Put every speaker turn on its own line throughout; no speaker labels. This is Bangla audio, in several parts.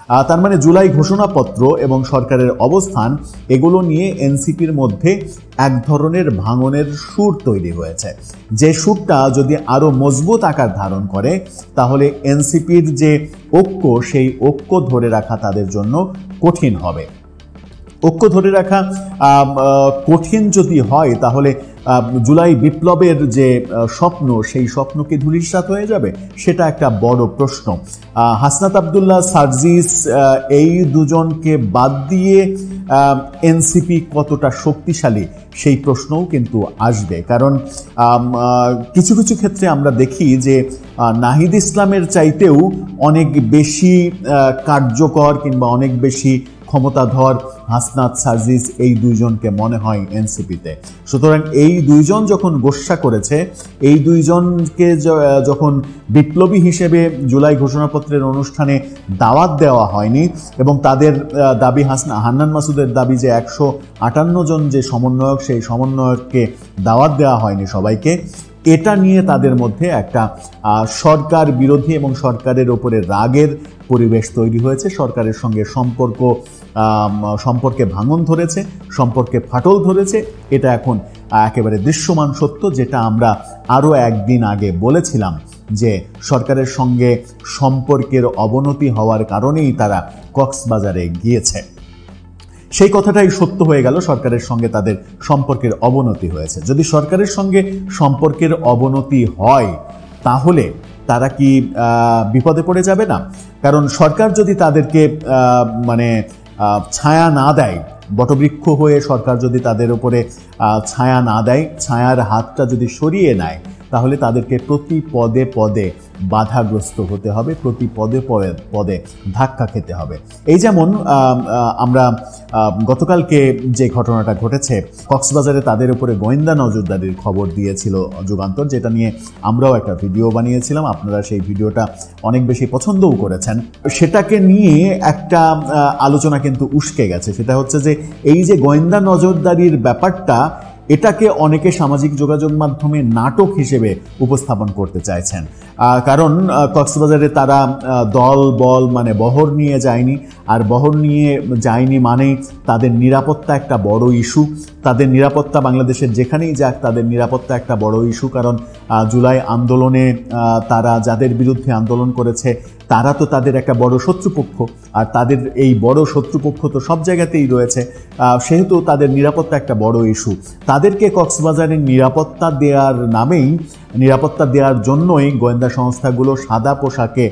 তার মানে জুলাই ঘোষণাপত্র এবং সরকারের অবস্থান এগুলো নিয়ে এনসিপির মধ্যে এক ধরনের ভাঙনের সুর তৈরি হয়েছে, যে সুরটা যদি আরো মজবুত আকার ধারণ করে তাহলে এনসিপির যে ঐক্য সেই ঐক্য ধরে রাখা তাদের জন্য কঠিন হবে। ঐক্য ধরে রাখা কঠিন যদি হয় তাহলে জুলাই বিপ্লবের যে স্বপ্ন সেই স্বপ্ন কি ধূলিসাৎ হয়ে যাবে, সেটা একটা বড় প্রশ্ন। হাসনাত আব্দুল্লাহ, সার্জিস এই দুজনকে বাদ দিয়ে এনসিপি কতটা শক্তিশালী সেই প্রশ্নও কিন্তু আসবে। কারণ কিছু কিছু ক্ষেত্রে আমরা দেখি যে নাহিদ ইসলামের চাইতেও অনেক বেশি কার্যকর কিংবা অনেক বেশি ক্ষমতাধর হাসনাত, সার্জিস এই দুইজনকে মনে হয় এনসিপিতে। সুতরাং এই দুইজন যখন গোস্বা করেছে, এই দুইজনকে যখন বিপ্লবী হিসেবে জুলাই ঘোষণাপত্রের অনুষ্ঠানে দাওয়াত দেওয়া হয়নি এবং তাদের দাবি, হান্নান মাসুদের দাবি যে 158 জন যে সমন্বয়ক, সেই সমন্বয়ককে দাওয়াত দেওয়া হয়নি সবাইকে, এটা নিয়ে তাদের মধ্যে একটা সরকার বিরোধী এবং সরকারের ওপরে রাগের পরিবেশ তৈরি হয়েছে। সরকারের সঙ্গে সম্পর্কে ভাঙন ধরেছে, সম্পর্কে ফাটল ধরেছে। এটা এখন একেবারে দৃশ্যমান সত্য, যেটা আমরা আরও একদিন আগে বলেছিলাম যে সরকারের সঙ্গে সম্পর্কের অবনতি হওয়ার কারণেই তারা কক্সবাজারে গিয়েছে। সেই কথাটাই সত্য হয়ে গেল, সরকারের সঙ্গে তাদের সম্পর্কের অবনতি হয়েছে। যদি সরকারের সঙ্গে সম্পর্কের অবনতি হয় তাহলে তারা কি বিপদে পড়ে যাবে না? কারণ সরকার যদি তাদেরকে ছায়া না দেয়, বটবৃক্ষ হয়ে সরকার যদি তাদের উপরে ছায়া না দেয়, ছায়ার হাতটা যদি সরিয়ে নেয়, তাহলে তাদেরকে প্রতি পদে পদে বাধাগ্রস্ত হতে হবে, প্রতি পদে পদে ধাক্কা খেতে হবে। এই যেমন আমরা গতকালকে যে ঘটনাটা ঘটেছে, কক্সবাজারে তাদের উপরে গোয়েন্দা নজরদারির খবর দিয়েছিল যুগান্তর, যেটা নিয়ে আমরাও একটা ভিডিও বানিয়েছিলাম। আপনারা সেই ভিডিওটা অনেক বেশি পছন্দও করেছেন। সেটাকে নিয়ে একটা আলোচনা কিন্তু উস্কে গেছে, সেটা হচ্ছে যে এই যে গোয়েন্দা নজরদারির ব্যাপারটা, এটাকে অনেকে সামাজিক যোগাযোগ মাধ্যমে নাটক হিসেবে উপস্থাপন করতে চাইছেন। কারণ কক্সবাজারে তারা দল বল বহর নিয়ে যায়নি, আর বহর নিয়ে যায়নি মানে তাদের নিরাপত্তা একটা বড় ইস্যু। তাদের নিরাপত্তা বাংলাদেশের যেখানেই যাক তাদের নিরাপত্তা একটা বড় ইস্যু। কারণ জুলাই আন্দোলনে তারা যাদের বিরুদ্ধে আন্দোলন করেছে তারা তো তাদের একটা বড় শত্রুপক্ষ, আর তাদের এই বড় শত্রুপক্ষ তো সব জায়গাতেই রয়েছে, সেহেতু তাদের নিরাপত্তা একটা বড় ইস্যু। তাদেরকে কক্সবাজারের নিরাপত্তা দেওয়ার নামেই, নিরাপত্তা দেওয়ার জন্যই গোয়েন্দা সংস্থাগুলো সাদা পোশাকে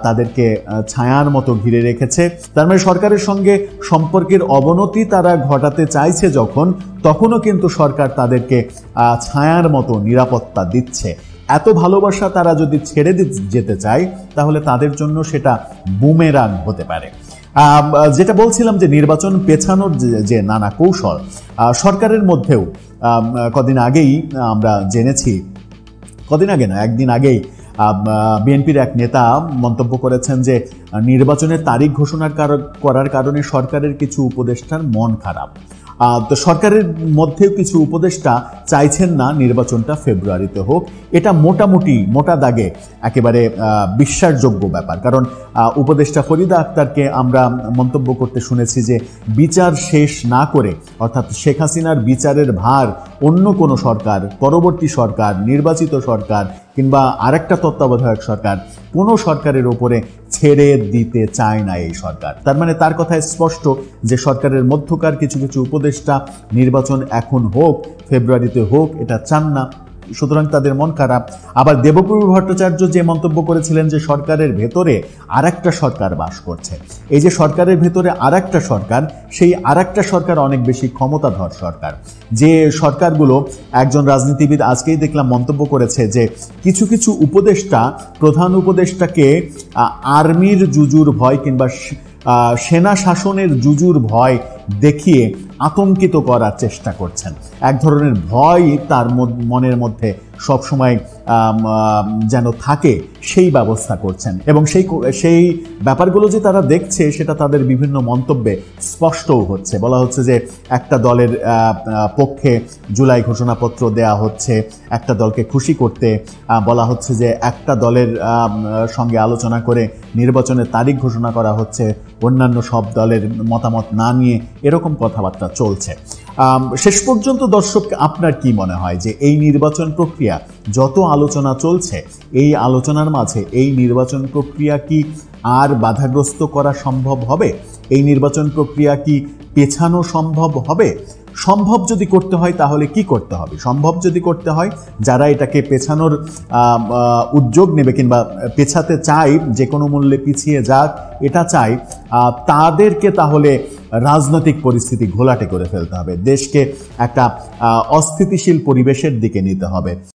তাদেরকে ছায়ার মতো ঘিরে রেখেছে। তার মানে সরকারের সঙ্গে সম্পর্কের অবনতি তারা ঘটাতে চাইছে যখন, তখনও কিন্তু সরকার তাদেরকে ছায়ার মতো নিরাপত্তা দিচ্ছে। এত ভালোবাসা তারা যদি ছেড়ে যেতে চায় তাহলে তাদের জন্য সেটা বুমেরাং হতে পারে। যেটা বলছিলাম যে নির্বাচন পেছানোর যে নানা কৌশল সরকারের মধ্যেও কদিন আগেই আমরা জেনেছি, কদিন আগে না, একদিন আগেই বিএনপির এক নেতা মন্তব্য করেছেন যে নির্বাচনের তারিখ ঘোষণা করার কারণে সরকারের কিছু উপদেষ্টার মন খারাপ। তো সরকারের মধ্যেও কিছু উপদেষ্টা চাইছেন না নির্বাচনটা ফেব্রুয়ারিতে হোক। এটা মোটা দাগে একেবারে বিশ্বাসযোগ্য ব্যাপার। কারণ উপদেষ্টা ফরিদা আক্তারকে আমরা মন্তব্য করতে শুনেছি যে বিচার শেষ না করে, অর্থাৎ শেখ হাসিনার বিচারের ভার অন্য কোনো সরকার, পরবর্তী সরকার, নির্বাচিত সরকার কিংবা আরেকটা তত্ত্বাবধায়ক সরকার, কোনো সরকারের ওপরে ছেড়ে দিতে চায় না এই সরকার। তার মানে তার কথায় স্পষ্ট যে সরকারের মধ্যকার কিছু কিছু উপদেষ্টা নির্বাচন এখন হোক, ফেব্রুয়ারিতে হোক, এটা চান না। সুতরাং তাদের মন খারাপ। আবার দেবপ্রভু ভট্টাচার্য যে মন্তব্য করেছিলেন যে সরকারের ভেতরে আরেকটা সরকার বাস করছে, এই যে সরকারের ভেতরে আরেকটা সরকার, সেই আরেকটা সরকার অনেক বেশি ক্ষমতাধর সরকার। যে সরকারগুলো, একজন রাজনীতিবিদ আজকেই দেখলাম মন্তব্য করেছে যে কিছু কিছু উপদেষ্টা প্রধান উপদেষ্টাকে আর্মির জুজুর ভয় কিংবা সেনা শাসনের জুজুর ভয় দেখিয়ে আতঙ্কিত করার চেষ্টা করছেন। এক ধরনের ভয় তার মনের মধ্যে সবসময় যেন থাকে সেই ব্যবস্থা করছেন, এবং সেই ব্যাপারগুলো যে তারা দেখছে সেটা তাদের বিভিন্ন মন্তব্যে স্পষ্টও হচ্ছে। বলা হচ্ছে যে একটা দলের পক্ষে জুলাই ঘোষণাপত্র দেয়া হচ্ছে, একটা দলকে খুশি করতে বলা হচ্ছে যে একটা দলের সঙ্গে আলোচনা করে নির্বাচনের তারিখ ঘোষণা করা হচ্ছে, অন্যান্য সব দলের মতামত না নিয়ে এরকম কথাবার্তা চলছে। শেষ পর্যন্ত দর্শক, আপনার কি মনে হয় যে এই নির্বাচন প্রক্রিয়া, যত আলোচনা চলছে, এই আলোচনার মাঝে এই নির্বাচন প্রক্রিয়া কি আর বাধাগ্রস্ত করা সম্ভব হবে? এই নির্বাচন প্রক্রিয়া কি পেছানো সম্ভব হবে? সম্ভব যদি করতে হয় তাহলে কি করতে হবে? সম্ভব যদি করতে হয়, যারা এটাকে পেছানোর উদ্যোগ নেবে কিংবা পেছাতে চায়, যে কোনো মূল্যে পিছিয়ে যাক এটা চাই, তাদেরকে তাহলে রাজনৈতিক পরিস্থিতি ঘোলাটে করে ফেলতে হবে, দেশকে একটা অস্থিতিশীল পরিবেশের দিকে নিতে হবে।